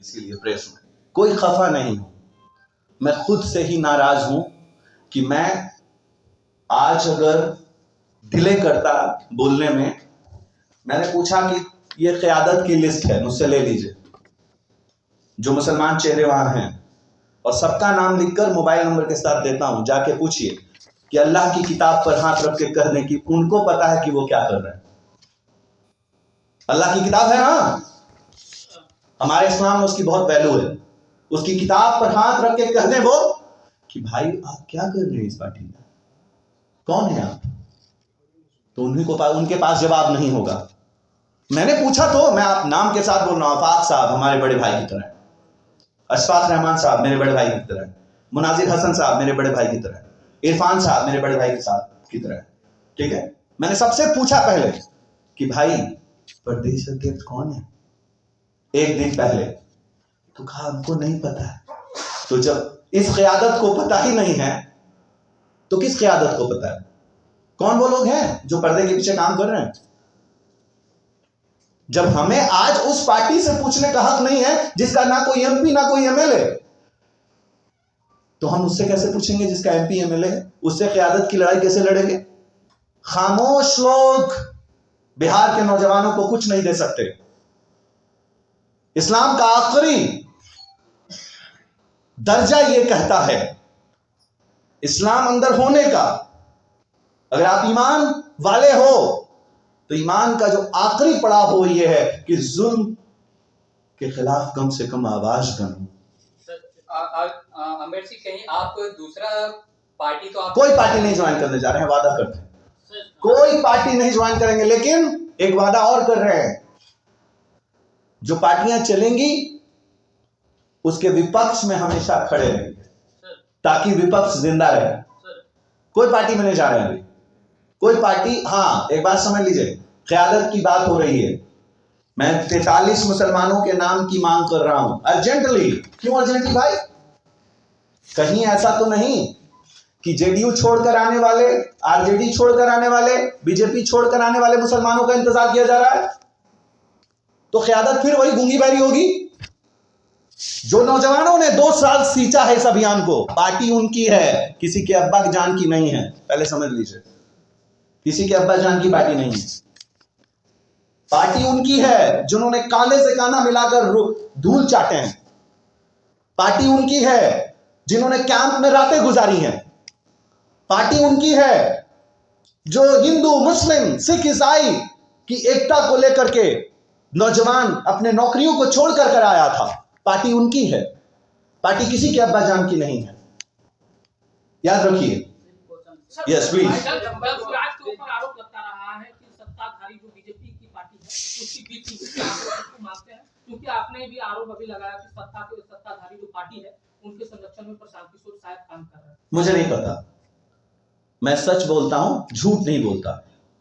इसीलिए प्रेस में कोई खफा नहीं हूं, मैं खुद से ही नाराज हूं कि मैं आज अगर डिले करता बोलने में। मैंने पूछा कि ये क़यादत की लिस्ट है, मुझसे ले लीजिए, जो मुसलमान चेहरे वहां हैं, और सबका नाम लिखकर मोबाइल नंबर के साथ देता हूं, जाके पूछिए कि अल्लाह की किताब पर हाथ रख के कह दें कि उनको पता है कि वो क्या कर रहे हैं। अल्लाह की किताब है ना, हमारे इस्लाम में उसकी बहुत वैल्यू है। उसकी किताब पर हाथ रख के कह दें वो कि भाई आप क्या कर रहे हैं इस पार्टी में, कौन है आप, तो उनके पास जवाब नहीं होगा। मैंने पूछा तो मैं आप नाम के साथ बोल रहा हूं, आफाक साहब हमारे बड़े भाई की तरह, अशफाक रहमान साहब मेरे बड़े भाई की तरह, मुनाजिर हसन साहब मेरे बड़े भाई की तरह, इरफान साहब मेरे बड़े भाई के साथ की तरह, ठीक है। मैंने सबसे पूछा पहले कि भाई प्रदेश अध्यक्ष कौन है, एक दिन पहले, तो कहा हमको नहीं पता है। तो जब इस क़यादत को पता ही नहीं है तो किस क़यादत को पता है? कौन वो लोग हैं जो पर्दे के पीछे काम कर रहे हैं? जब हमें आज उस पार्टी से पूछने का हक नहीं है जिसका ना कोई एमपी ना कोई एमएलए, तो हम उससे कैसे पूछेंगे जिसका एमपी एमएलए है? उससे क़यादत की लड़ाई कैसे लड़ेंगे? खामोश लोग बिहार के नौजवानों को कुछ नहीं दे सकते। इस्लाम का आखिरी दर्जा यह कहता है, इस्लाम अंदर होने का, अगर आप ईमान वाले हो तो ईमान का जो आखिरी पड़ाव हो यह है कि जुल्म के खिलाफ कम से कम आवाज बनो। अमर सिंह, कहीं आप दूसरा पार्टी तो आप कोई पार्टी नहीं ज्वाइन करने जा रहे हैं, वादा करते हैं कोई पार्टी नहीं ज्वाइन करेंगे, लेकिन एक वादा और कर रहे हैं, जो पार्टियां चलेंगी उसके विपक्ष में हमेशा खड़े रहेंगे ताकि विपक्ष जिंदा रहे। कोई पार्टी में नहीं जा रहे हैं अभी, कोई पार्टी। हाँ, एक बात समझ लीजिए, क़यादत की बात हो रही है, मैं 43 मुसलमानों के नाम की मांग कर रहा हूं अर्जेंटली। क्यों अर्जेंटली भाई? कहीं ऐसा तो नहीं कि जेडीयू छोड़कर आने वाले, आरजेडी छोड़कर आने वाले, बीजेपी छोड़कर आने वाले मुसलमानों का इंतजार किया जा रहा है? तो क़यादत फिर वही गूंगी बैरी होगी। जो नौजवानों ने 2 साल सींचा है इस अभियान को, पार्टी उनकी है, किसी के अब्बा जान की नहीं है, पहले समझ लीजिए, किसी के अब्बा जान की पार्टी नहीं है। पार्टी उनकी है जिन्होंने काले से काना मिलाकर धूल चाटे हैं। पार्टी उनकी है जिन्होंने कैंप में रातें गुजारी हैं। पार्टी उनकी है जो हिंदू मुस्लिम सिख ईसाई की एकता को लेकर के नौजवान अपने नौकरियों को छोड़कर कर आया था। पार्टी उनकी है, पार्टी किसी के अब्बा जान की नहीं है, याद रखिए। Yes please. आरोप लगता रहा है कि सत्ताधारी जो बीजेपी की पार्टी है उसकी बीच में मांगते हैं, क्योंकि आपने भी आरोप अभी लगाया कि सत्ताधारी जो पार्टी है उनके संरक्षण में प्रशांत किशोर शायद काम कर रहे हैं। मुझे नहीं पता, मैं सच बोलता हूं, झूठ नहीं बोलता।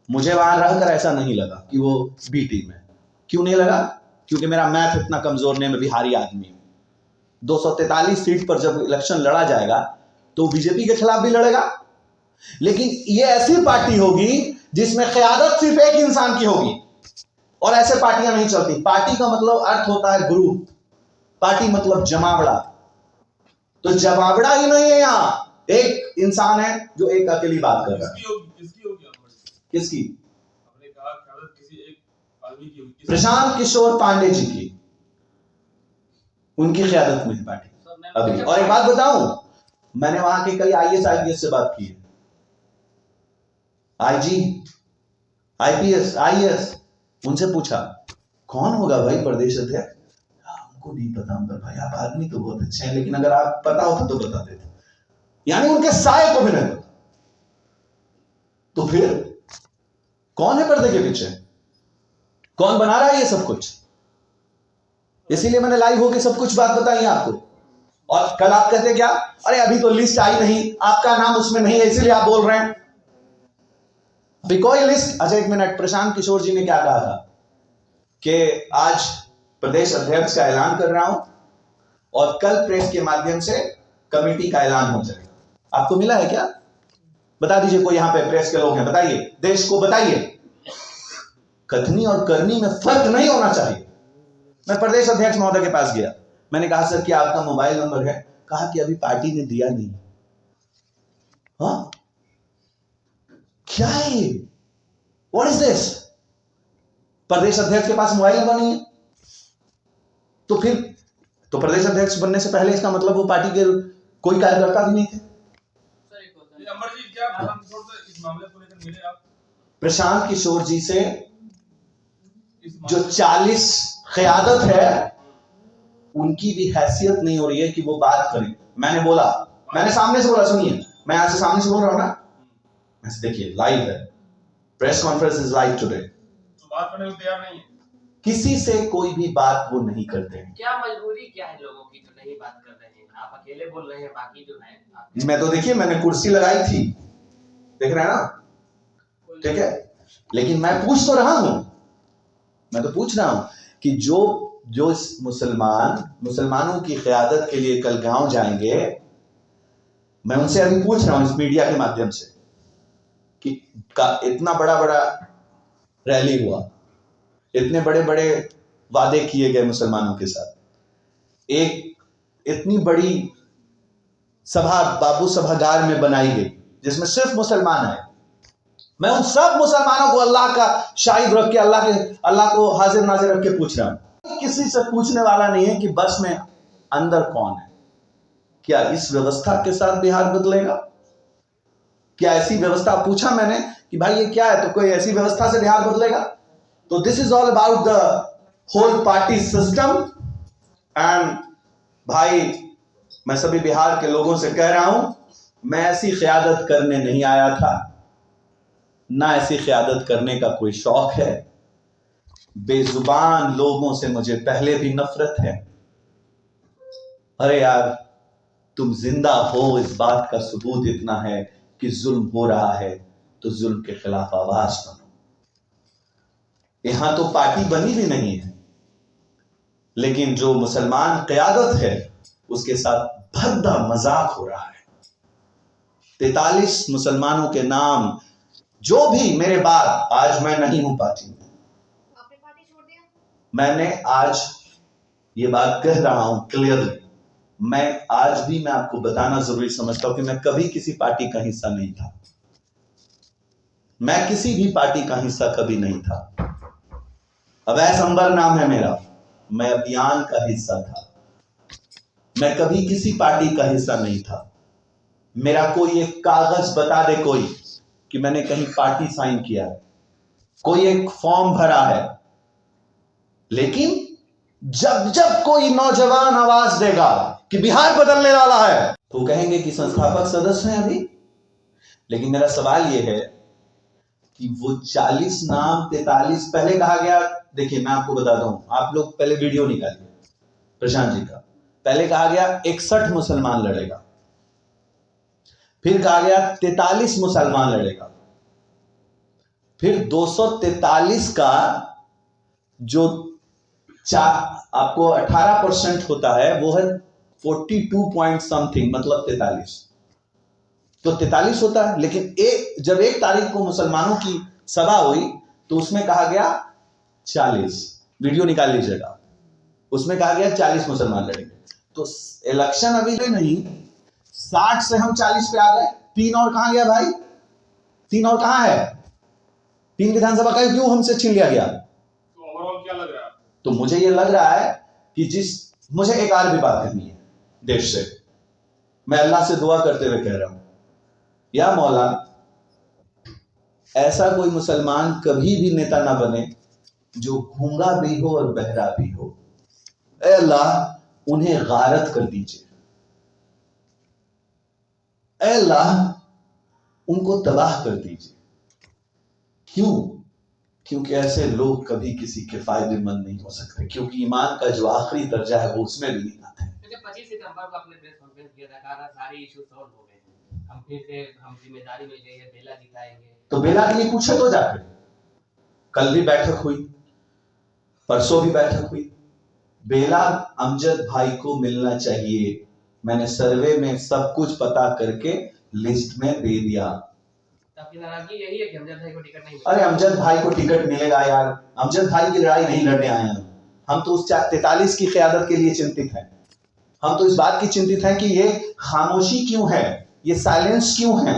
मुझे वहां रहकर ऐसा नहीं लगा कि वो बी टीम है। क्यों नहीं लगा? क्योंकि मेरा मैथ इतना कमजोर नहीं, मैं बिहारी आदमी हूं। 243 सीट पर जब इलेक्शन लड़ा जाएगा तो बीजेपी के खिलाफ भी लड़ेगा, लेकिन ये ऐसी पार्टी होगी जिसमें क़यादत सिर्फ एक इंसान की होगी, और ऐसे पार्टियां नहीं चलती। पार्टी का मतलब अर्थ होता है ग्रुप, पार्टी मतलब जमावड़ा। तो जमावड़ा ही नहीं है, यहां एक इंसान है जो एक अकेली बात कर रहा है। किसकी? प्रशांत किशोर पांडे जी की, उनकी क़यादत में है पार्टी अभी। और एक बात बताऊं, मैंने वहां के कई आईएएस आईपीएस से बात की है, आईजी आईपीएस आईएएस, उनसे पूछा कौन होगा भाई प्रदेश अध्यक्ष? हमको नहीं पता अंबर भाई, आप आदमी तो बहुत अच्छे हैं, लेकिन अगर आप पता होता तो बता देते। यानी उनके साये को भी नहीं पता। तो फिर कौन है पर्दे के पीछे? कौन बना रहा है ये सब कुछ? इसीलिए मैंने लाइव होकर सब कुछ बात बताई आपको। और कल आप कहते क्या, अरे अभी तो लिस्ट आई नहीं, आपका नाम उसमें नहीं है इसीलिए आप बोल रहे हैं। अभी कोई लिस्ट, अच्छा एक मिनट, प्रशांत किशोर जी ने क्या कहा था कि आज प्रदेश अध्यक्ष का ऐलान कर रहा हूं और कल प्रेस के माध्यम से कमेटी का ऐलान हो जाएगा। आपको मिला है क्या? बता दीजिए, कोई यहां पे प्रेस के लोग हैं, बताइए, देश को बताइए। कथनी और करनी में फर्क नहीं होना चाहिए। मैं प्रदेश अध्यक्ष महोदय के पास गया, मैंने कहा सर क्या आपका मोबाइल नंबर है? कहा कि अभी पार्टी ने दिया नहीं। हाँ, क्या है ये? What is this? प्रदेश अध्यक्ष के पास मोबाइल नंबर नहीं है तो फिर तो प्रदेश अध्यक्ष बनने से पहले इसका मतलब वो पार्टी के कोई कार्यकर्ता भी नहीं थे। अमरजीत, क्या प्रशांत किशोर से इस मामले को लेकर मिले आप? प्रशांत किशोर जी से जो 40 क़यादत है उनकी भी हैसियत नहीं हो रही है कि वो बात करें। मैंने सामने से बोला, सुनिए, मैं यहां से सामने से बोल रहा हूं ना, ऐसे देखिए लाइव है, press conference is live today. तो बात करने को तैयार नहीं है, किसी से कोई भी बात वो नहीं करते हैं। क्या मजबूरी क्या है लोगों की जो नहीं बात कर रहे हैं? आप अकेले बोल रहे हैं, बाकी जो है मैं तो देखिए मैंने कुर्सी लगाई थी, देख रहे हैं ना, ठीक है, लेकिन मैं पूछ तो रहा हूं, मैं तो पूछ रहा हूं कि जो इस मुसलमानों की क़यादत के लिए कल गांव जाएंगे, मैं उनसे अभी पूछ रहा हूं इस मीडिया के माध्यम से कि इतना बड़ा रैली हुआ, इतने बड़े बड़े वादे किए गए मुसलमानों के साथ, एक इतनी बड़ी सभा बाबू सभागार में बनाई गई जिसमें सिर्फ मुसलमान है। मैं उन सब मुसलमानों को अल्लाह का शाहिद रख के, अल्लाह को हाजिर नाजिर रख के पूछ रहा हूं। किसी से पूछने वाला नहीं है कि बस में अंदर कौन है। क्या इस व्यवस्था के साथ बिहार बदलेगा? क्या ऐसी व्यवस्था, पूछा मैंने कि भाई ये क्या है, तो कोई ऐसी व्यवस्था से बिहार बदलेगा? तो this is all about the whole party system. And भाई, मैं सभी बिहार के लोगों से कह रहा हूं, मैं ऐसी क़यादत करने नहीं आया था, ना ऐसी क़यादत करने का कोई शौक है। बेजुबान लोगों से मुझे पहले भी नफरत है। अरे यार, तुम जिंदा हो इस बात का सबूत इतना है कि जुल्म हो रहा है, तो जुल्म के खिलाफ आवाज बनो। यहां तो पार्टी बनी भी नहीं है, लेकिन जो मुसलमान क़यादत है उसके साथ भद्दा मजाक हो रहा है। 43 मुसलमानों के नाम, जो भी मेरे बाद, आज मैं नहीं हूं पार्टी में, आपने पार्टी छोड़ दिया? मैंने आज ये बात कह रहा हूं क्लियरली, मैं आज भी, मैं आपको बताना जरूरी समझता हूं कि मैं कभी किसी पार्टी का हिस्सा नहीं था। मैं किसी भी पार्टी का हिस्सा कभी नहीं था। अवैस अंबर नाम है मेरा, मैं अभियान का हिस्सा था। मैं कभी किसी पार्टी का हिस्सा नहीं था। मेरा कोई एक कागज बता दे कोई कि मैंने कहीं पार्टी साइन किया है, कोई एक फॉर्म भरा है। लेकिन जब कोई नौजवान आवाज देगा कि बिहार बदलने वाला है, तो कहेंगे कि संस्थापक सदस्य हैं अभी। लेकिन मेरा सवाल यह है कि वो 40 नाम 43 पहले कहा गया, देखिए मैं आपको बताता हूं, आप लोग पहले वीडियो निकालिए प्रशांत जी का। पहले कहा गया 61 मुसलमान लड़ेगा, फिर कहा गया 43 मुसलमान लड़ेगा, फिर 243 का जो आपको 18% होता है वो है 42 पॉइंट समथिंग, मतलब 43, तो 43 होता है। लेकिन जब 1 तारीख को मुसलमानों की सभा हुई तो उसमें कहा गया 40, वीडियो निकाल लीजिएगा, उसमें कहा गया 40 मुसलमान लड़ेंगे। तो इलेक्शन अभी भी नहीं, 60 से हम 40 पे आ गए। 3 और कहां गया भाई? 3 और कहां है? 3 विधानसभा का क्यों हमसे छीन लिया गया? तो ओवरऑल क्या लग रहा है? तो मुझे यह लग रहा है कि मुझे एक और भी बात करनी है देश से। मैं अल्लाह से दुआ करते हुए कह रहा हूं, या मौला, ऐसा कोई मुसलमान कभी भी नेता ना बने जो गूंगा भी हो और बहरा भी हो। ऐ अल्लाह, उन्हें गारत कर दीजिए। ऐ अल्लाह, उनको तबाह कर दीजिए। क्यों? क्योंकि ऐसे लोग कभी किसी के फायदेमंद नहीं हो सकते, क्योंकि ईमान का जो आखिरी दर्जा है वो उसमें भी नहीं आता है। 25 सितंबर को आपने प्रेस कॉन्फ्रेंस किया था, कहा सारे इशू सॉल्व हो गए हैं, हम फिर से हम जिम्मेदारी में लेंगे, बेला जिताएंगे। तो बेला के लिए पूछे तो जाके, कल भी बैठक हुई, परसों भी बैठक हुई। बेला अमजद भाई को मिलना चाहिए। मैंने सर्वे में सब कुछ पता करके लिस्ट में दे दिया। आपकी नाराजगी यही है कि अमजद भाई को टिकट नहीं मिला? अरे अमजद भाई को टिकट मिलेगा यार, अमजद भाई की लड़ाई नहीं लड़ने आए हैं हम तो उस 43 की क़यादत के लिए चिंतित हैं। हम तो इस बात की चिंतित हैं कि ये खामोशी क्यों है, ये साइलेंस क्यों है,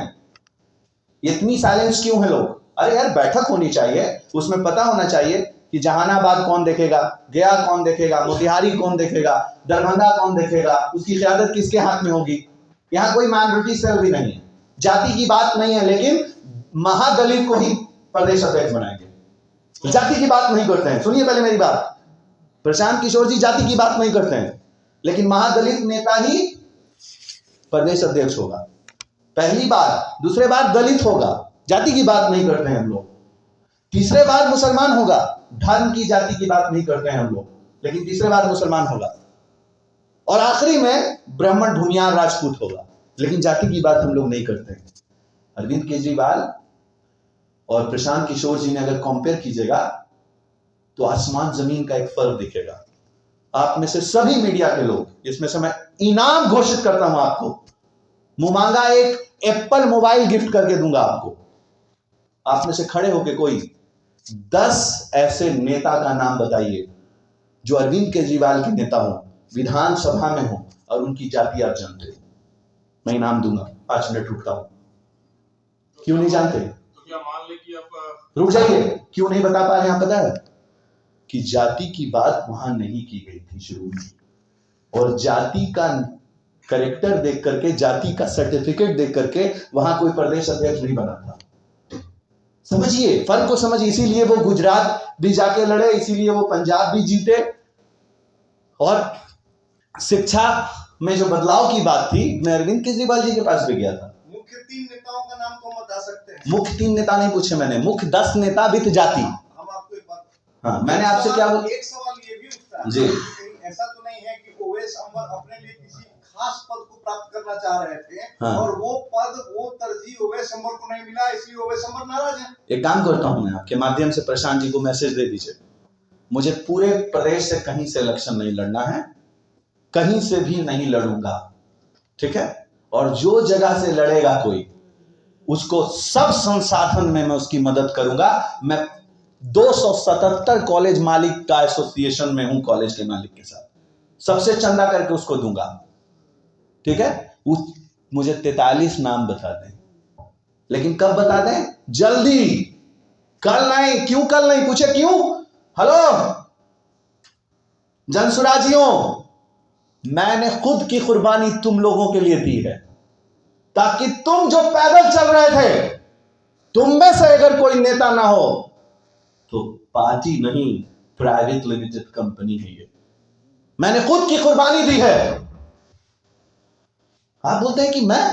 इतनी साइलेंस क्यों है लोग। अरे यार बैठक होनी चाहिए, उसमें पता होना चाहिए कि जहानाबाद कौन देखेगा, गया कौन देखेगा, मोतिहारी कौन देखेगा, दरभंगा कौन देखेगा, उसकी क़यादत किसके हाथ में होगी। यहां कोई माइनॉरिटी सेल भी नहीं है, जाति की बात नहीं है, लेकिन महादलित को ही प्रदेश अध्यक्ष बनाएंगे। जाति की बात नहीं करते हैं, सुनिए पहले मेरी बात। प्रशांत किशोर जी जाति की बात नहीं करते हैं, लेकिन महादलित नेता ही प्रदेश अध्यक्ष होगा, पहली बार। दूसरे बार दलित होगा, जाति की बात नहीं करते हैं हम लोग। तीसरे बार मुसलमान होगा, धर्म की जाति की बात नहीं करते हैं हम लोग, लेकिन तीसरे बार मुसलमान होगा। और आखिरी में ब्राह्मण भूमियार राजपूत होगा, लेकिन जाति की बात हम लोग नहीं करते हैं। अरविंद केजरीवाल और प्रशांत किशोर जी ने अगर कंपेयर कीजिएगा तो आसमान जमीन का एक फर्क दिखेगा। आप में से सभी मीडिया के लोग, इसमें से मैं इनाम घोषित करता हूं आपको, मुमांगा एक एप्पल मोबाइल गिफ्ट करके दूंगा आपको। आप में से खड़े होके कोई 10 ऐसे नेता का नाम बताइए जो अरविंद केजरीवाल के नेता हो, विधानसभा में हो और उनकी जाति आप जानते हो। मैं इनाम दूंगा, 5 मिनट रुकता हूं। क्यों नहीं जानते? तो क्या मान ले कि आप रुक जाइए, क्यों नहीं बता पा रहे हैं? पता है कि जाति की बात वहां नहीं की गई थी शुरू में, और जाति का करेक्टर देख करके, जाति का सर्टिफिकेट देख करके वहां कोई प्रदेश अध्यक्ष नहीं बना था। समझिए फर्क को, समझिए। इसीलिए वो गुजरात भी जाके लड़े, इसीलिए वो पंजाब भी जीते। और शिक्षा में जो बदलाव की बात थी, मैं अरविंद केजरीवाल जी के पास भी गया था। मुख्य 3 नेताओं का नाम तो हम बता सकते हैं। मुख्य 3 नेता नहीं पूछे मैंने, मुख्य 10 नेता विद जाति। हम आपको एक बात, हाँ, मैंने आपसे क्या बोला? एक सवाल ये भी उठता है जी। कि कहीं ऐसा तो नहीं है कि ओवैस अनवर अपने लिए किसी खास पद को प्राप्त करना चाह रहे थे, हाँ। और वो पद, वो तरजीह ओवैस अनवर को नहीं मिला, इसलिए ओवैस अनवर नाराज है। एक काम करता हूं, मैं आपके माध्यम से प्रशांत जी को मैसेज दे दीजिए, मुझे पूरे प्रदेश से कहीं से इलेक्शन नहीं लड़ना है, कहीं से भी नहीं लड़ूंगा, ठीक है? और जो जगह से लड़ेगा कोई, उसको सब संसाधन में मैं उसकी मदद करूंगा। मैं 277 कॉलेज मालिक का एसोसिएशन में हूं, कॉलेज के मालिक के साथ, सबसे चंदा करके उसको दूंगा, ठीक है? मुझे 43 नाम बता दें, लेकिन कब बता दें? जल्दी, कल नहीं। क्यों कल नहीं? पूछे क्यों? हेलो जनसुराजियों, मैंने खुद की कुर्बानी तुम लोगों के लिए दी है, ताकि तुम जो पैदल चल रहे थे, तुम में से अगर कोई नेता ना हो तो पार्टी नहीं, प्राइवेट लिमिटेड कंपनी है ये। मैंने खुद की कुर्बानी दी है। आप बोलते हैं कि मैं,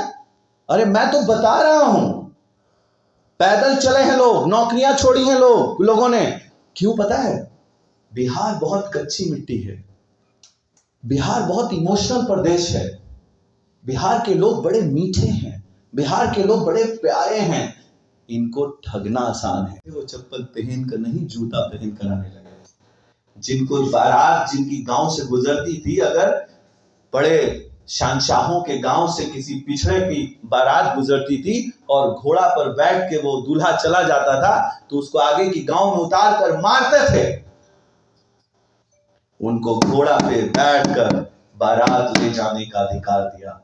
अरे मैं तो बता रहा हूं, पैदल चले हैं लोग, नौकरियां छोड़ी हैं लोगों ने। क्यों पता है? बिहार बहुत कच्ची मिट्टी है, बिहार बहुत इमोशनल प्रदेश है, बिहार के लोग बड़े मीठे हैं, बिहार के लोग बड़े प्यारे हैं, इनको ठगना आसान है। वो चप्पल पहन कर नहीं, जूता पहन कर आने लगे। जिनको बारात जिनकी गांव से गुजरती थी, अगर बड़े शहंशाहों के गांव से किसी पिछड़े की बारात गुजरती थी और घोड़ा पर बैठ के वो दूल्हा चला जाता था, तो उसको आगे की गांव में उतार कर मारते थे। उनको घोड़ा पे बैठकर बारात ले जाने का अधिकार दिया।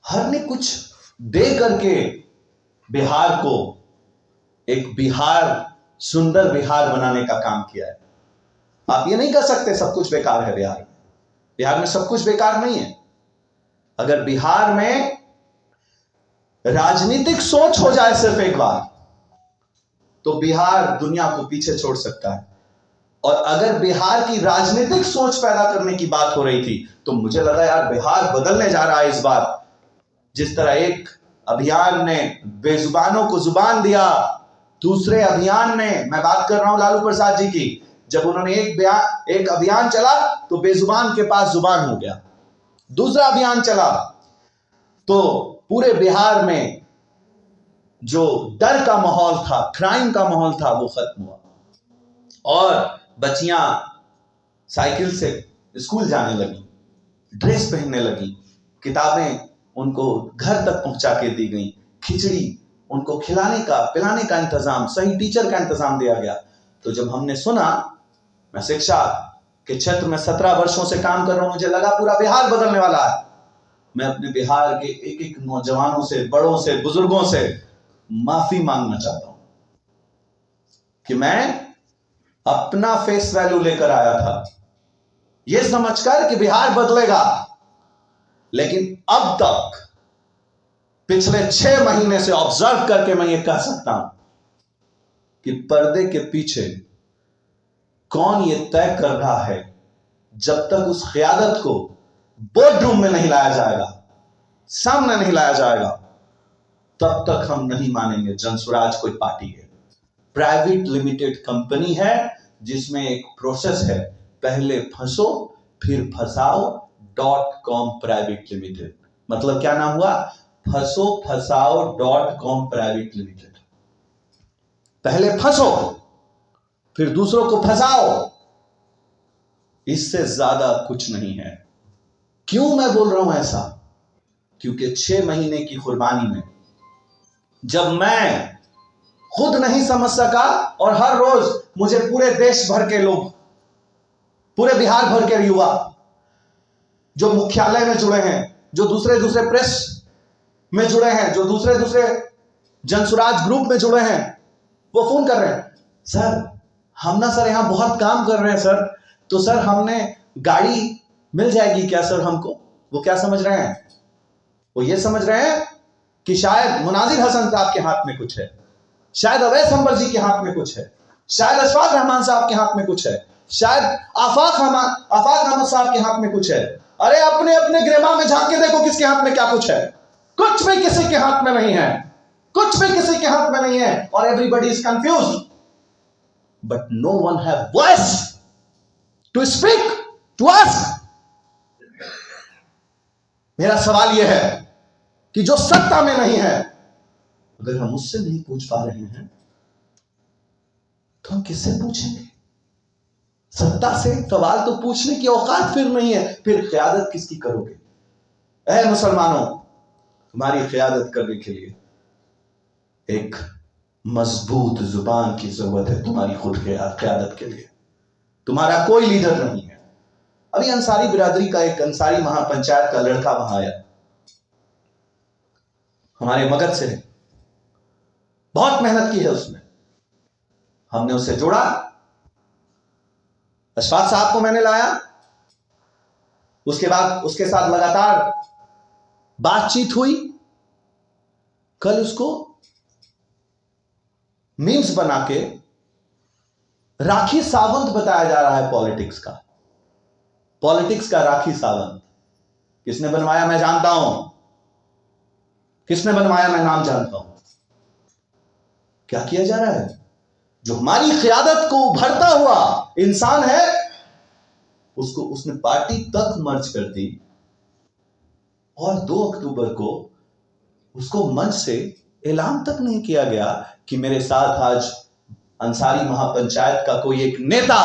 हर ने कुछ दे करके बिहार को एक बिहार, सुंदर बिहार बनाने का काम किया है। आप ये नहीं कह सकते सब कुछ बेकार है बिहार में। बिहार में सब कुछ बेकार नहीं है। अगर बिहार में राजनीतिक सोच हो जाए सिर्फ एक बार, तो बिहार दुनिया को पीछे छोड़ सकता है। और अगर बिहार की राजनीतिक सोच पैदा करने की बात हो रही थी, तो मुझे लगा यार बिहार बदलने जा रहा है इस बार। जिस तरह एक अभियान ने बेजुबानों को जुबान दिया, दूसरे अभियान ने, मैं बात कर रहा हूं लालू प्रसाद जी की, जब उन्होंने एक अभियान चला तो बेजुबान के पास जुबान हो गया। दूसरा अभियान चला तो पूरे बिहार में जो डर का माहौल था, क्राइम का माहौल था, वो खत्म हुआ और बच्चियां साइकिल से स्कूल जाने लगी, ड्रेस पहनने लगी, किताबें उनको घर तक पहुंचा के दी गई, खिचड़ी उनको खिलाने का, पिलाने का इंतजाम, सही टीचर का इंतजाम दिया गया। तो जब हमने सुना मैं शिक्षा के क्षेत्र में 17 वर्षों से काम कर रहा हूं, मुझे लगा पूरा बिहार बदलने वाला है। मैं अपने बिहार के एक एक नौजवानों से, बड़ों से, बुजुर्गों से माफी मांगना चाहता हूं कि मैं अपना फेस वैल्यू लेकर आया था यह समझकर कि बिहार बदलेगा, लेकिन अब तक पिछले 6 महीने से ऑब्जर्व करके मैं ये कह सकता हूं कि पर्दे के पीछे कौन ये तय कर रहा है, जब तक उस क़यादत को बोर्ड रूम में नहीं लाया जाएगा, सामने नहीं लाया जाएगा, तब तक हम नहीं मानेंगे जनसुराज कोई पार्टी है। प्राइवेट लिमिटेड कंपनी है जिसमें एक प्रोसेस है, पहले फंसो फिर फसाओ.com प्राइवेट लिमिटेड। मतलब क्या नाम हुआ? फंसो फसाओ.com प्राइवेट लिमिटेड। पहले फंसो फिर दूसरों को फंसाओ, इससे ज्यादा कुछ नहीं है। क्यों मैं बोल रहा हूं ऐसा? क्योंकि 6 महीने की कुर्बानी में जब मैं खुद नहीं समझ सका और हर रोज मुझे पूरे देश भर के लोग, पूरे बिहार भर के युवा जो मुख्यालय में जुड़े हैं, जो दूसरे दूसरे प्रेस में जुड़े हैं, जो दूसरे दूसरे जनसुराज ग्रुप में जुड़े हैं, वो फोन कर रहे हैं, सर हम ना सर यहां बहुत काम कर रहे हैं सर, तो सर हमने गाड़ी मिल जाएगी क्या सर हमको? वो क्या समझ रहे हैं? वो ये समझ रहे हैं कि शायद मुनाजिर हसन साहब के हाथ में कुछ है, शायद अवैस अंबर जी के हाथ में कुछ है, शायद अशफाक रहमान साहब के हाथ में कुछ है, शायद आफाक अहमद साहब के हाथ में कुछ है। अरे अपने अपने ग्रेमा में झांक के देखो किसके हाथ में क्या कुछ है। कुछ भी किसी के हाथ में नहीं है, कुछ भी किसी के हाथ में नहीं है, और everybody is confused, but no one have voice to speak to ask. मेरा सवाल यह है कि जो सत्ता में नहीं है, अगर हम उससे नहीं पूछ पा रहे हैं तो हम किससे पूछेंगे? सत्ता से सवाल तो पूछने की औकात फिर नहीं है, फिर क़यादत किसकी करोगे? ऐ मुसलमानों, तुम्हारी क़यादत करने के लिए एक मजबूत जुबान की जरूरत है, तुम्हारी खुद के क़यादत के लिए। तुम्हारा कोई लीडर नहीं है। अभी अंसारी बिरादरी का एक अंसारी महापंचायत का लड़का वहां आया, हमारे मगध से, बहुत मेहनत की है उसने। हमने उसे जोड़ा, अशफाक साहब को मैंने लाया, उसके बाद उसके साथ लगातार बातचीत हुई। कल उसको मीम्स बना के राखी सावंत बताया जा रहा है पॉलिटिक्स का। पॉलिटिक्स का राखी सावंत किसने बनवाया मैं जानता हूं, किसने बनवाया मैं नाम जानता हूं। क्या किया जा रहा है? जो हमारी क़यादत को उभरता हुआ इंसान है, उसको उसने पार्टी तक मर्ज कर दी, और 2 अक्टूबर को उसको मंच से ऐलान तक नहीं किया गया कि मेरे साथ आज अंसारी महापंचायत का कोई एक नेता।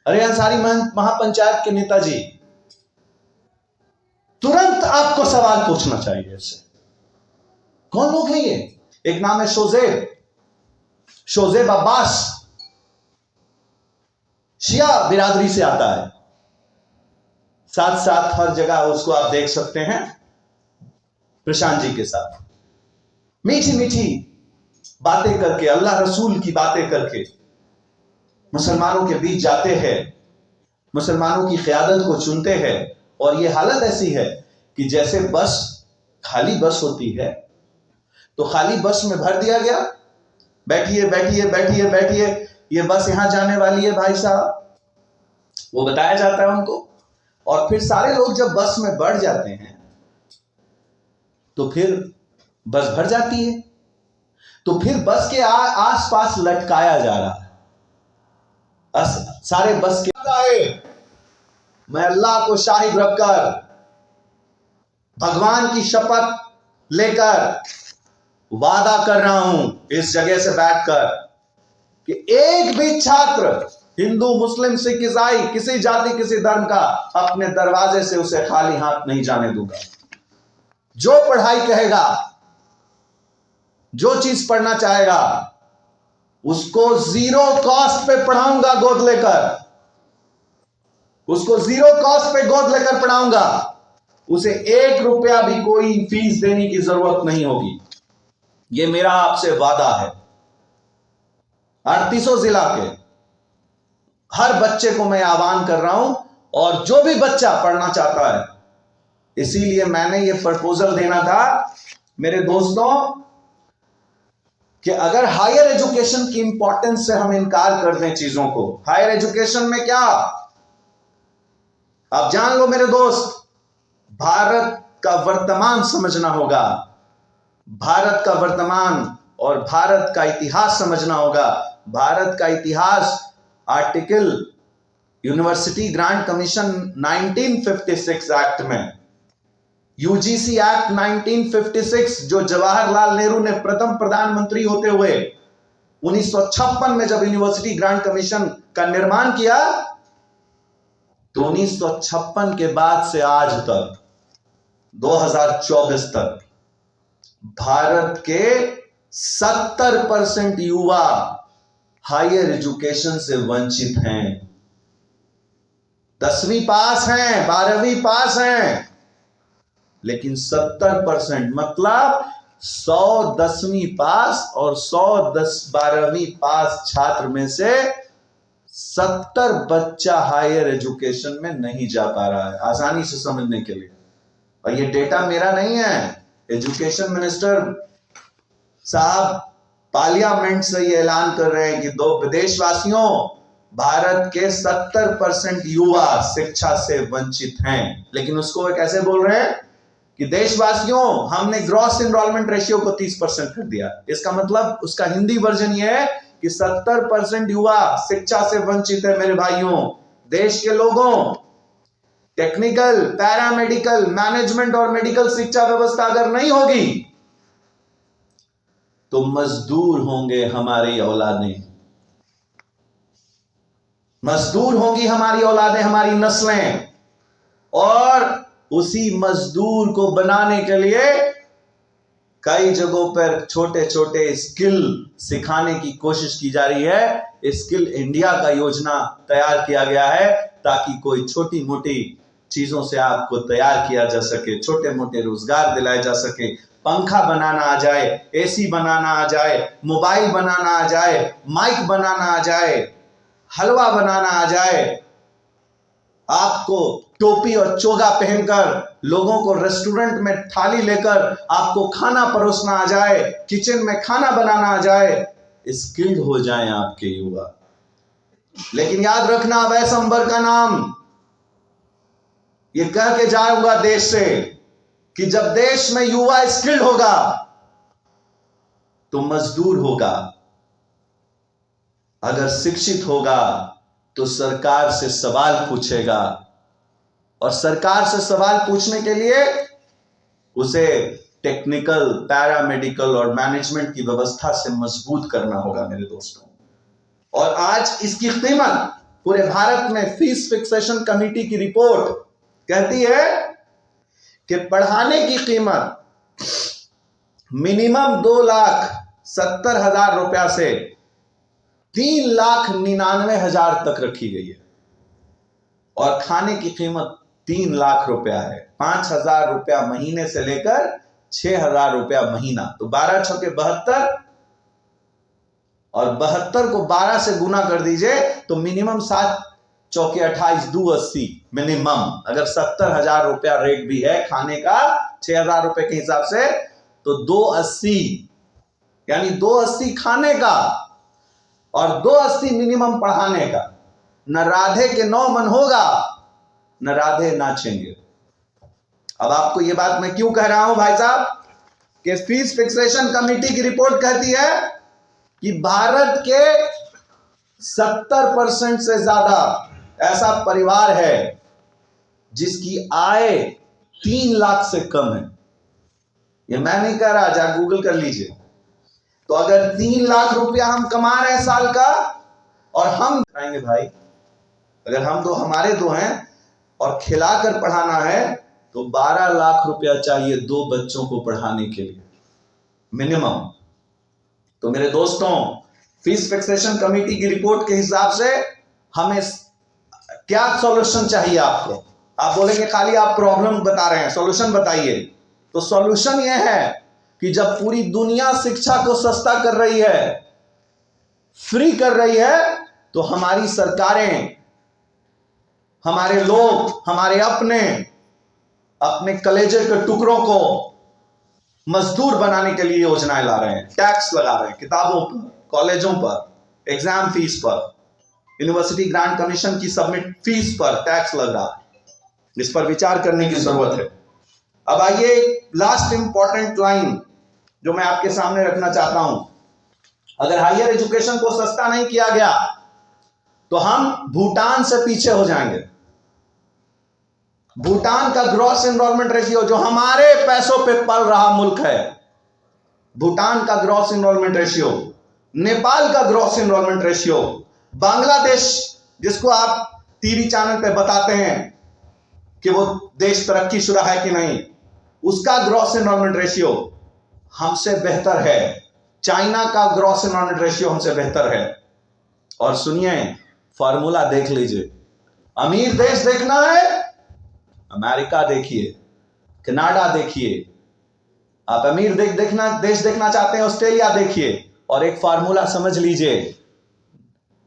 अरे अंसारी महापंचायत के नेताजी, तुरंत आपको सवाल पूछना चाहिए इससे, कौन लोग हैं ये? एक नाम है शोजेब अब्बास, शिया बिरादरी से आता है। साथ साथ हर जगह उसको आप देख सकते हैं प्रशांत जी के साथ मीठी मीठी बातें करके, अल्लाह रसूल की बातें करके मुसलमानों के बीच जाते हैं, मुसलमानों की क़यादत को चुनते हैं। और ये हालत ऐसी है कि जैसे बस, खाली बस होती है तो खाली बस में भर दिया गया, बैठिए बैठिए बैठिए बैठिए, ये बस यहां जाने वाली है भाई साहब, वो बताया जाता है उनको। और फिर सारे लोग जब बस में बढ़ जाते हैं तो फिर बस भर जाती है, तो फिर बस के आसपास लटकाया जा रहा है सारे बस के। मैं अल्लाह को शाहिद रखकर, भगवान की शपथ लेकर वादा कर रहा हूं इस जगह से बैठकर कि एक भी छात्र, हिंदू मुस्लिम सिख ईसाई, किसी जाति किसी धर्म का, अपने दरवाजे से उसे खाली हाथ नहीं जाने दूंगा। जो पढ़ाई कहेगा, जो चीज पढ़ना चाहेगा, उसको जीरो कॉस्ट पे पढ़ाऊंगा गोद लेकर, उसको जीरो कॉस्ट पे गोद लेकर पढ़ाऊंगा। उसे 1 रुपया भी कोई फीस देने की जरूरत नहीं होगी। ये मेरा आपसे वादा है। 38 जिला के हर बच्चे को मैं आह्वान कर रहा हूं, और जो भी बच्चा पढ़ना चाहता है, इसीलिए मैंने ये प्रपोजल देना था मेरे दोस्तों कि अगर हायर एजुकेशन की इंपॉर्टेंस से हम इनकार कर दें चीजों को, हायर एजुकेशन में क्या, आप जान लो मेरे दोस्त, भारत का वर्तमान समझना होगा, भारत का वर्तमान और भारत का इतिहास समझना होगा। भारत का इतिहास article university grant commission 1956 act में, यूजीसी एक्ट 1956, जो जवाहरलाल नेहरू ने प्रथम प्रधानमंत्री होते हुए 1956 में जब यूनिवर्सिटी ग्रांट कमीशन का निर्माण किया, तो 1956 के बाद से आज तक 2024 तक भारत के 70% युवा हायर एजुकेशन से वंचित हैं। 10वीं पास हैं, 12वीं पास हैं, लेकिन 70% मतलब 100 10वीं पास और 100 12वीं पास छात्र में से 70 बच्चा हायर एजुकेशन में नहीं जा पा रहा है। आसानी से समझने के लिए, और ये डेटा मेरा नहीं है, एजुकेशन मिनिस्टर साहब पार्लियामेंट से ये ऐलान कर रहे हैं कि देशवासियों, भारत के 70% युवा शिक्षा से वंचित हैं। लेकिन उसको वे कैसे बोल रहे हैं कि देशवासियों, हमने ग्रॉस एनरोलमेंट रेशियो को 30% कर दिया। इसका मतलब उसका हिंदी वर्जन ये है कि 70% युवा शिक्षा से वंचित है। मेरे भाइयों, देश के लोगों, टेक्निकल, पैरामेडिकल, मैनेजमेंट और मेडिकल शिक्षा व्यवस्था अगर नहीं होगी तो मजदूर होंगे हमारी औलादें, मजदूर होंगी हमारी औलादें, हमारी नस्लें, और उसी मजदूर को बनाने के लिए कई जगहों पर छोटे छोटे स्किल सिखाने की कोशिश की जा रही है। स्किल इंडिया का योजना तैयार किया गया है ताकि कोई छोटी मोटी चीजों से आपको तैयार किया जा सके, छोटे मोटे रोजगार दिलाए जा सके। पंखा बनाना आ जाए, एसी बनाना आ जाए, मोबाइल बनाना आ जाए, माइक बनाना आ जाए, हलवा बनाना आ जाए, आपको टोपी और चोगा पहनकर लोगों को रेस्टोरेंट में थाली लेकर आपको खाना परोसना आ जाए, किचन में खाना बनाना आ जाए, स्किल्ड हो जाएं आपके युवा। लेकिन याद रखना, वैश्वंबर का नाम ये कह के जाऊंगा देश से कि जब देश में युवा स्किल्ड होगा तो मजदूर होगा, अगर शिक्षित होगा तो सरकार से सवाल पूछेगा, और सरकार से सवाल पूछने के लिए उसे टेक्निकल, पैरामेडिकल और मैनेजमेंट की व्यवस्था से मजबूत करना होगा मेरे दोस्तों। और आज इसकी कीमत पूरे भारत में फीस फिक्सेशन कमेटी की रिपोर्ट कहती है कि पढ़ाने की कीमत मिनिमम 2,70,000 रुपया से 3,99,000 तक रखी गई है, और खाने की कीमत 3 लाख रुपया है। 5,000 रुपया महीने से लेकर 6,000 रुपया महीना, तो 12 छके 72, और 72 को 12 से गुना कर दीजिए तो मिनिमम 7 चौके 28, 280 मिनिमम। अगर 70,000 रुपया रेट भी है खाने का 6,000 रुपए के हिसाब से, तो 280, यानी 280 खाने का और 280 मिनिमम पढ़ाने का। न राधे के 9 मन होगा, न राधे नाचेंगे। अब आपको यह बात मैं क्यों कह रहा हूं भाई साहब, कि फीस फिक्सेशन कमेटी की रिपोर्ट कहती है कि भारत के 70% से ज्यादा ऐसा परिवार है जिसकी आय 3 लाख से कम है। ये मैं नहीं कह रहा, जा गूगल कर लीजिए। तो अगर 3 लाख रुपया हम कमा रहे हैं साल का, और हम खाएंगे भाई, अगर हम दो हमारे दो हैं और खिलाकर पढ़ाना है तो 12 लाख रुपया चाहिए 2 बच्चों को पढ़ाने के लिए मिनिमम। तो मेरे दोस्तों, फीस फिक्सेशन कमेटी की रिपोर्ट के हिसाब से हमें क्या सॉल्यूशन चाहिए आपको? आप बोलेंगे खाली आप प्रॉब्लम बता रहे हैं, सॉल्यूशन बताइए। तो सॉल्यूशन यह है कि जब पूरी दुनिया शिक्षा को सस्ता कर रही है, फ्री कर रही है, तो हमारी सरकारें, हमारे लोग, हमारे अपने कलेजे के टुकड़ों को मजदूर बनाने के लिए योजनाएं ला रहे हैं, टैक्स लगा रहे हैं किताबों पर, कॉलेजों पर, एग्जाम फीस पर, यूनिवर्सिटी ग्रांट कमीशन की सबमिट फीस पर टैक्स लग रहा है। इस पर विचार करने की जरूरत है। अब आइए लास्ट इंपॉर्टेंट लाइन जो मैं आपके सामने रखना चाहता हूं। अगर हायर एजुकेशन को सस्ता नहीं किया गया तो हम भूटान से पीछे हो जाएंगे। भूटान का ग्रॉस एनरोलमेंट रेशियो, जो हमारे पैसों पे पल रहा मुल्क है, भूटान का ग्रॉस एनरोलमेंट रेशियो, नेपाल का ग्रॉस एनरोलमेंट रेशियो, बांग्लादेश जिसको आप टीवी चैनल पे बताते हैं कि वो देश तरक्की शुदा है कि नहीं, उसका ग्रॉस एनरोलमेंट रेशियो हमसे बेहतर है। चाइना का ग्रॉस एनरोलमेंट रेशियो हमसे बेहतर है। और सुनिए, फॉर्मूला देख लीजिए। अमीर देश देखना है, अमेरिका देखिए, कनाडा देखिए। आप अमीर देश देखना चाहते हैं, ऑस्ट्रेलिया देखिए। और एक फार्मूला समझ लीजिए,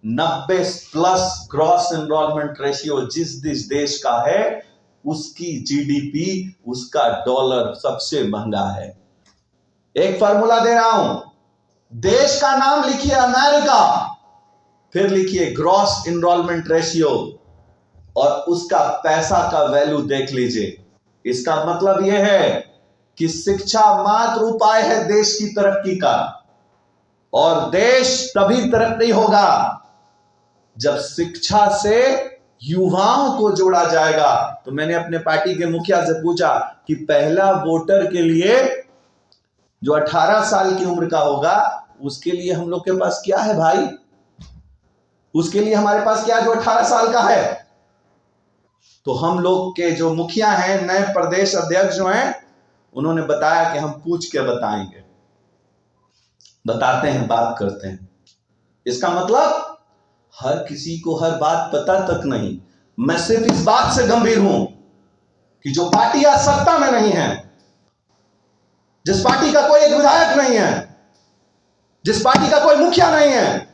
90+ ग्रॉस एनरोलमेंट रेशियो जिस देश का है, उसकी जीडीपी, उसका डॉलर सबसे महंगा है। एक फार्मूला दे रहा हूं, देश का नाम लिखिए अमेरिका, फिर लिखिए ग्रॉस एनरोलमेंट रेशियो और उसका पैसा का वैल्यू देख लीजिए। इसका मतलब यह है कि शिक्षा मात्र उपाय है देश की तरक्की का, और देश तभी तरक्की होगा जब शिक्षा से युवाओं को जोड़ा जाएगा। तो मैंने अपने पार्टी के मुखिया से पूछा कि पहला वोटर के लिए जो 18 साल की उम्र का होगा, उसके लिए हम लोग के पास क्या है भाई? उसके लिए हमारे पास क्या, जो 18 साल का है? तो हम लोग के जो मुखिया हैं, नए प्रदेश अध्यक्ष जो हैं, उन्होंने बताया कि हम पूछ के बताएंगे, बताते हैं, बात करते हैं। इसका मतलब हर किसी को हर बात पता तक नहीं। मैं सिर्फ इस बात से गंभीर हूं कि जो पार्टियां सत्ता में नहीं है, जिस पार्टी का कोई एक विधायक नहीं है, जिस पार्टी का कोई मुखिया नहीं है,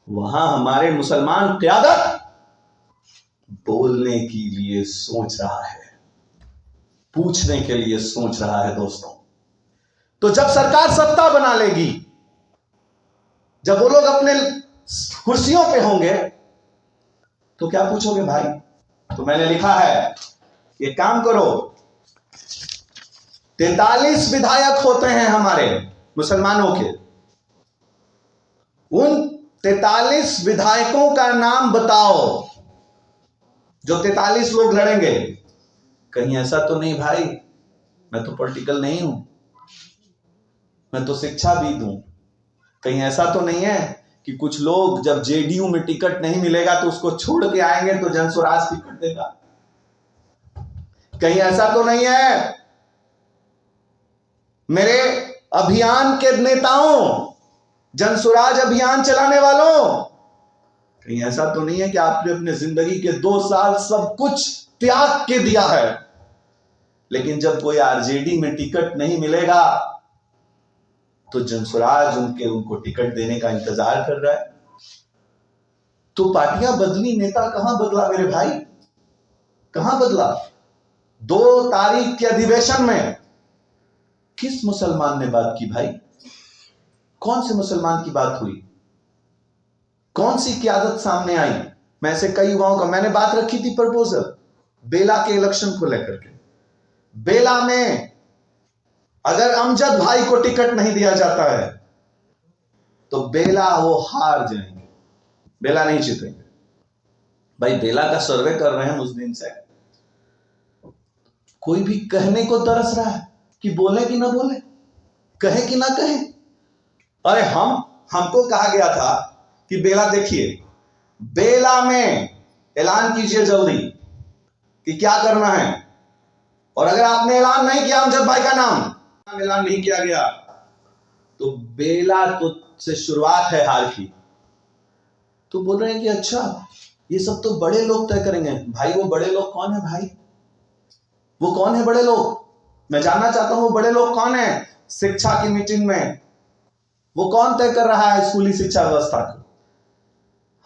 वहां हमारे मुसलमान क़यादत बोलने के लिए सोच रहा है, पूछने के लिए सोच रहा है दोस्तों। तो जब सरकार सत्ता बना लेगी, जब वो लोग अपने कुर्सियों पे होंगे, तो क्या पूछोगे भाई? तो मैंने लिखा है, ये काम करो, 43 विधायक होते हैं हमारे मुसलमानों के। उन 43 विधायकों का नाम बताओ जो 43 लोग लड़ेंगे। कहीं ऐसा तो नहीं भाई, मैं तो पॉलिटिकल नहीं हूं, मैं तो शिक्षाविद हूं। कहीं ऐसा तो नहीं है कि कुछ लोग जब जेडीयू में टिकट नहीं मिलेगा तो उसको छोड़ के आएंगे तो जनस्वराज टिकट देगा? कहीं ऐसा तो नहीं है मेरे अभियान के नेताओं, जनस्वराज अभियान चलाने वालों? कहीं ऐसा तो नहीं है कि आपने अपने जिंदगी के 2 साल सब कुछ त्याग के दिया है, लेकिन जब कोई आरजेडी में टिकट नहीं मिलेगा तो जनस्वराज उनको टिकट देने का इंतजार कर रहा है? तो पार्टियां बदली, नेता कहां बदला मेरे भाई? कहां बदला? 2 तारीख के अधिवेशन में किस मुसलमान ने बात की भाई? कौन से मुसलमान की बात हुई? कौन सी क़यादत सामने आई? मैं से कई युवाओं का, मैंने बात रखी थी प्रपोजल बेला के इलेक्शन को लेकर के। बेला में अगर अमजद भाई को टिकट नहीं दिया जाता है तो बेला वो हार जाएंगे, बेला नहीं जीतेंगे। भाई बेला का सर्वे कर रहे हैं उस दिन से, कोई भी कहने को तरस रहा है कि बोले कि ना बोले, कहे कि ना कहे। अरे हमको कहा गया था कि बेला देखिए, बेला में ऐलान कीजिए जल्दी कि क्या करना है, और अगर आपने ऐलान नहीं किया अमजद भाई का नाम ऐलान नहीं किया गया तो बेला तो से शुरुआत है हार की। तो बोल रहे हैं कि अच्छा ये सब तो बड़े लोग तय करेंगे। भाई वो बड़े लोग कौन है भाई? वो कौन है बड़े लोग? मैं जानना चाहता हूं वो बड़े लोग कौन है? शिक्षा की मीटिंग में वो कौन तय कर रहा है स्कूली शिक्षा व्यवस्था को?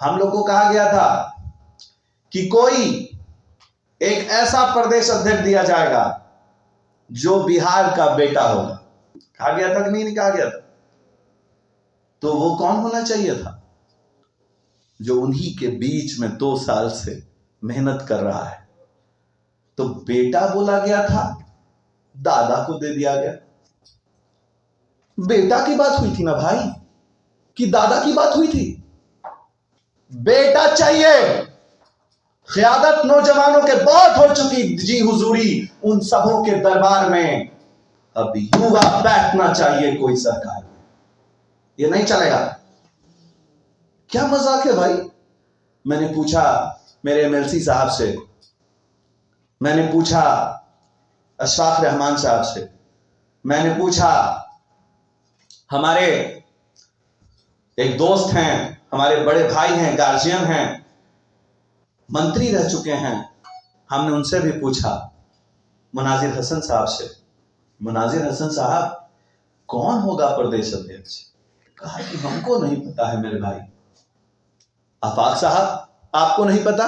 हम लोग को कहा गया था कि कोई एक ऐसा प्रदेश अध्यक्ष दिया जाएगा जो बिहार का बेटा होगा। कहा गया था कि नहीं कहा गया था? तो वो कौन होना चाहिए था? जो उन्हीं के बीच में 2 साल से मेहनत कर रहा है। तो बेटा बोला गया था, दादा को दे दिया गया। बेटा की बात हुई थी ना भाई, कि दादा की बात हुई थी? बेटा चाहिए। क़यादत नौजवानों के बहुत हो चुकी जी हुजूरी उन सबों के दरबार में। अब युवा बैठना चाहिए कोई सरकार में। ये नहीं चलेगा। क्या मजाक है भाई? मैंने पूछा मेरे एमएलसी साहब से, मैंने पूछा अशफाक रहमान साहब से, मैंने पूछा हमारे एक दोस्त हैं, हमारे बड़े भाई हैं, गार्जियन हैं, मंत्री रह चुके हैं, हमने उनसे भी पूछा मुनाजिर हसन साहब से, मुनाजिर हसन साहब कौन होगा प्रदेश अध्यक्ष? कहा कि हमको नहीं पता है मेरे भाई। आफाक साहब आपको नहीं पता?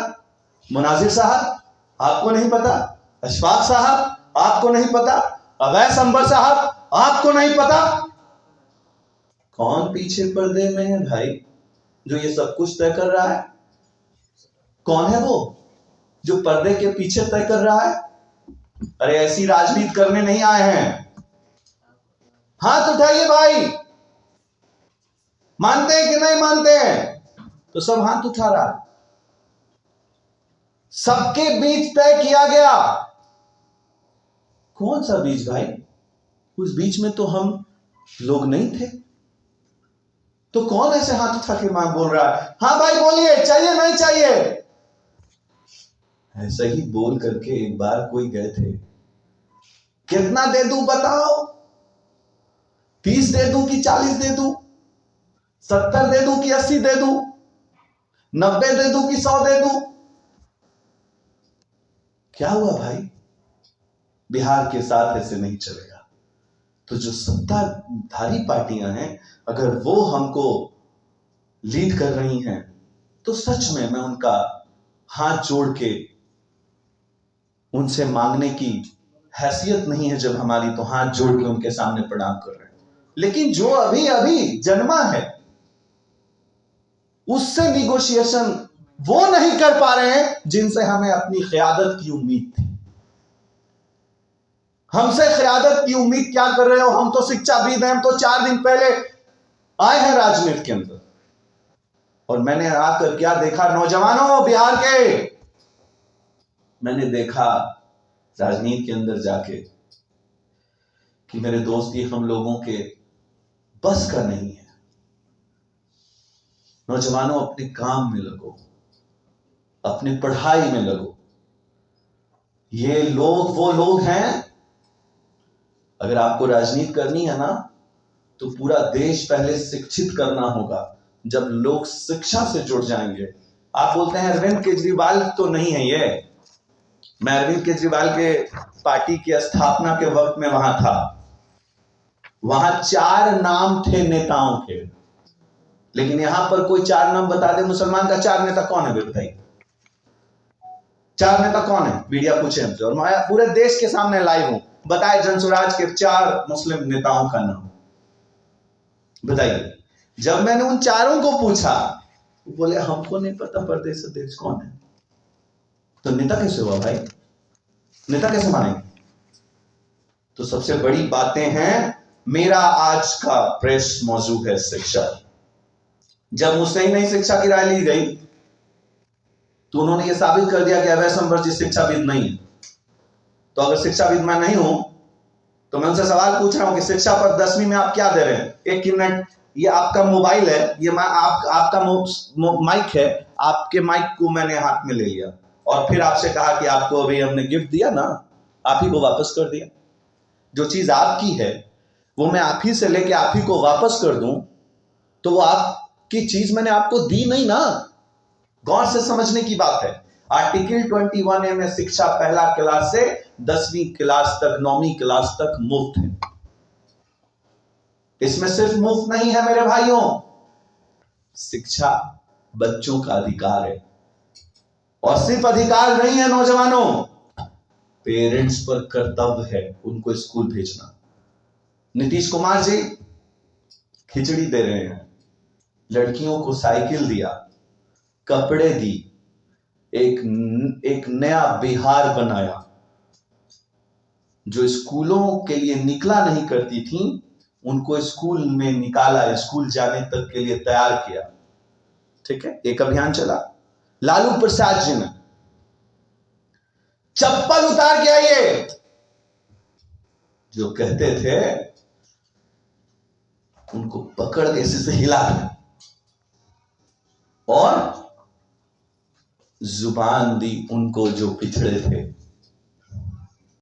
मुनाजिर साहब आपको नहीं पता? अशफाक साहब आपको नहीं पता? अवैस अंबर साहब आपको नहीं पता? कौन पीछे पर्दे में है भाई जो ये सब कुछ तय कर रहा है? कौन है वो जो पर्दे के पीछे तय कर रहा है? अरे ऐसी राजनीति करने नहीं आए हैं। हाथ उठाइए भाई, मानते हैं कि नहीं मानते हैं? तो सब हाथ उठा रहा है। सबके बीच तय किया गया। कौन सा बीच भाई? उस बीच में तो हम लोग नहीं थे। तो कौन ऐसे हाथ उठा के मां बोल रहा है हाँ भाई बोलिए चाहिए नहीं चाहिए? ऐसा ही बोल करके एक बार कोई गए थे, कितना दे दूं बताओ? 30 दे दूं कि 40 दे दूं? 70 दे दूं कि 80 दे दूं? 90 दे दूं कि 100 दे दूं? क्या हुआ भाई? बिहार के साथ ऐसे नहीं चलेगा। तो जो सत्ताधारी पार्टियां हैं, अगर वो हमको लीड कर रही हैं, तो सच में मैं उनका हाथ जोड़ के उनसे मांगने की हैसियत नहीं है जब हमारी, तो हाथ जोड़ के उनके सामने प्रणाम कर रहे हैं। लेकिन जो अभी अभी जन्मा है, उससे निगोशिएशन वो नहीं कर पा रहे हैं जिनसे हमें अपनी क़यादत की उम्मीद थी। हमसे क़यादत की उम्मीद क्या कर रहे हो? हम तो शिक्षाविद हैं, हम तो 4 दिन पहले आए हैं राजनीति के अंदर, और मैंने आकर क्या देखा? नौजवानों बिहार के, मैंने देखा राजनीति के अंदर जाके कि मेरे दोस्त, ये हम लोगों के बस का नहीं है। नौजवानों अपने काम में लगो, अपनी पढ़ाई में लगो। ये लोग वो लोग हैं, अगर आपको राजनीति करनी है ना, तो पूरा देश पहले शिक्षित करना होगा। जब लोग शिक्षा से जुड़ जाएंगे। आप बोलते हैं अरविंद केजरीवाल तो नहीं है ये। मैं अरविंद केजरीवाल के पार्टी की स्थापना के वक्त में वहां था। वहां 4 नाम थे नेताओं के, लेकिन यहां पर कोई 4 नाम बता दे मुसलमान का 4 नेता कौन है? बताइए 4 नेता कौन है? मीडिया पूछे हमसे, और मैं पूरे देश के सामने लाइव हूं। बताए जनसुराज के 4 मुस्लिम नेताओं का नाम बताइए। जब मैंने उन 4 को पूछा, बोले हमको नहीं पता प्रदेश अध्यक्ष कौन है। तो नेता कैसे हुआ भाई? नेता कैसे मानेंगे? तो सबसे बड़ी बातें हैं। मेरा आज का प्रेस मौजू है शिक्षा। जब मुझसे ही नहीं शिक्षा की राय ली गई, तो उन्होंने यह साबित कर दिया कि अवैस अंबर जी शिक्षाविद नहीं है। तो अगर शिक्षाविद मैं नहीं हूं, तो मैं उनसे सवाल पूछ रहा हूं कि शिक्षा पर 10वीं में आप क्या दे रहे हैं? 1 मिनट, ये आपका मोबाइल है, ये आपका माइक है, आपके माइक को मैंने हाथ में ले लिया और फिर आपसे कहा कि आपको अभी हमने गिफ्ट दिया ना, आप ही को वापस कर दिया। जो चीज आपकी है वो मैं आप ही से लेके आप ही को वापस कर दूं, तो वो आपकी चीज मैंने आपको दी नहीं ना। गौर से समझने की बात है। आर्टिकल 21A में शिक्षा पहला क्लास से 10वीं क्लास तक, 9वीं क्लास तक मुफ्त है। इसमें सिर्फ मुफ्त नहीं है मेरे भाइयों, शिक्षा बच्चों का अधिकार है। और सिर्फ अधिकार नहीं है नौजवानों, पेरेंट्स पर कर्तव्य है उनको स्कूल भेजना। नीतीश कुमार जी खिचड़ी दे रहे हैं, लड़कियों को साइकिल दिया, कपड़े दी, एक नया बिहार बनाया। जो स्कूलों के लिए निकला नहीं करती थी उनको स्कूल में निकाला, स्कूल जाने तक के लिए तैयार किया। ठीक है, एक अभियान चला। लालू प्रसाद जी ने चप्पल उतार के आइए, जो कहते थे उनको पकड़ के ऐसे से हिला और जुबान दी उनको जो पिछड़े थे।